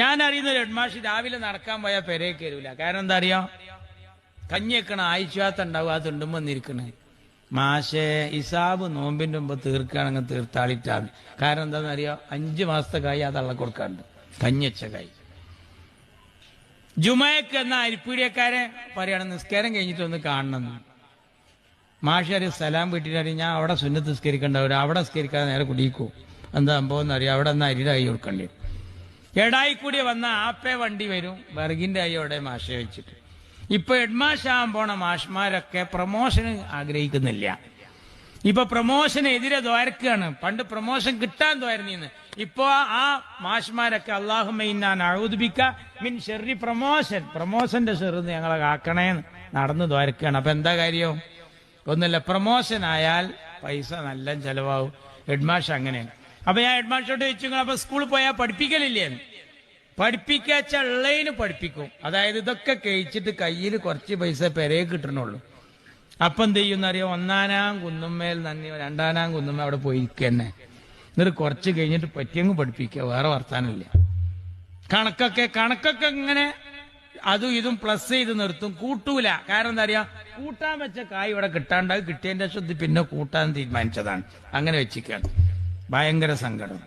ഞാൻ അറിയുന്ന ഒരു ഹെഡ്മാഷ് രാവിലെ നടക്കാൻ പോയാൽ പെരേ കയറൂല. കാരണം എന്താ അറിയോ? കഞ്ഞി വെക്കണ ആയിശ്വാത്തുണ്ടാവും, അത് തുണ്ടുമ്പോ വന്നിരിക്കണേ. മാഷെ ഇസാബ് നോമ്പിന്റെ മുമ്പ് തീർക്കുകയാണെങ്കിൽ തീർത്താളിട്ടാണ്. കാരണം എന്താണെന്നറിയോ? 5 മാസത്തെ കായ് അത് അള്ള കൊടുക്കാണ്ട്, കഞ്ഞിച്ച കായ്. ജുമയ്ക്ക് എന്ന അരിപ്പീടിയക്കാരെ പറയണം നിസ്കാരം കഴിഞ്ഞിട്ട് ഒന്ന് കാണണം. മാഷര് സലാം വീട്ടിലറിയും, ഞാൻ അവിടെ സുന്നത്ത് നിസ്കരിക്കണ്ടാവില്ല, അവിടെ നിസ്കരിക്കാതെ നേരെ കുടിക്കൂ. എന്താ സംഭവം എന്നറിയാം? അവിടെ നിന്ന് അരിയുടെ കൈ കൊടുക്കേണ്ടി വരും. എടായി കൂടി വന്ന ആപ്പേ വണ്ടി വരും, വിറകിന്റെ കൈയോടെ മാഷെ വെച്ചിട്ട്. ഇപ്പൊ ഹെഡ്മാഷാകാൻ പോണ മാഷ്മാരൊക്കെ പ്രമോഷന് ആഗ്രഹിക്കുന്നില്ല. ഇപ്പൊ പ്രമോഷനെതിരെ ദ്വാരക്കാണ്. പണ്ട് പ്രമോഷൻ കിട്ടാൻ ദ്വാരുന്നീന്ന്. ഇപ്പൊ ആ മാഷ്മാരൊക്കെ അല്ലാഹുമ്മ ഇന്നാ നഊദുബിക മിൻ ശർരി പ്രമോഷന്റെ ഷെറിന്ന് ഞങ്ങളെ കാക്കണേന്ന് നടന്ന് ദ്വാരക്കാണ്. അപ്പൊ എന്താ കാര്യം? ഒന്നുമില്ല, പ്രമോഷൻ ആയാൽ പൈസ നല്ല ചെലവാകും. ഹെഡ്മാഷ് അങ്ങനെയാണ്. അപ്പൊ ഞാൻ ഹെഡ്മാഷോട് ചോദിച്ചു, അപ്പൊ സ്കൂളിൽ പോയാൽ പഠിപ്പിക്കലില്ലേ? പഠിപ്പിക്കാച്ച ഉള്ളതിന് പഠിപ്പിക്കും. അതായത് ഇതൊക്കെ കഴിച്ചിട്ട് കയ്യിൽ കുറച്ച് പൈസ പെരേ കിട്ടണുള്ളൂ. അപ്പം എന്ത് ചെയ്യുന്നറിയോ? 1-ാം കുന്നുമ്മേൽ നന്ദി, 2-ാം കുന്നുമ്മേ അവിടെ പോയിരിക്കന്നെ. എന്നിട്ട് കുറച്ച് കഴിഞ്ഞിട്ട് പറ്റിയങ്ങ് പഠിപ്പിക്കുക, വേറെ വർത്താനമില്ല. കണക്കൊക്കെ ഇങ്ങനെ അതും ഇതും പ്ലസ് ചെയ്ത് നിർത്തും, കൂട്ടൂല. കാരണം എന്താ അറിയാ? കൂട്ടാൻ വെച്ച കായ് ഇവിടെ കിട്ടാണ്ട്, കിട്ടിയതിന്റെ ശുദ്ധി പിന്നെ കൂട്ടാൻ തീരുമാനിച്ചതാണ്. അങ്ങനെ വെച്ചിരിക്കുകയാണ്. ഭയങ്കര സങ്കടം.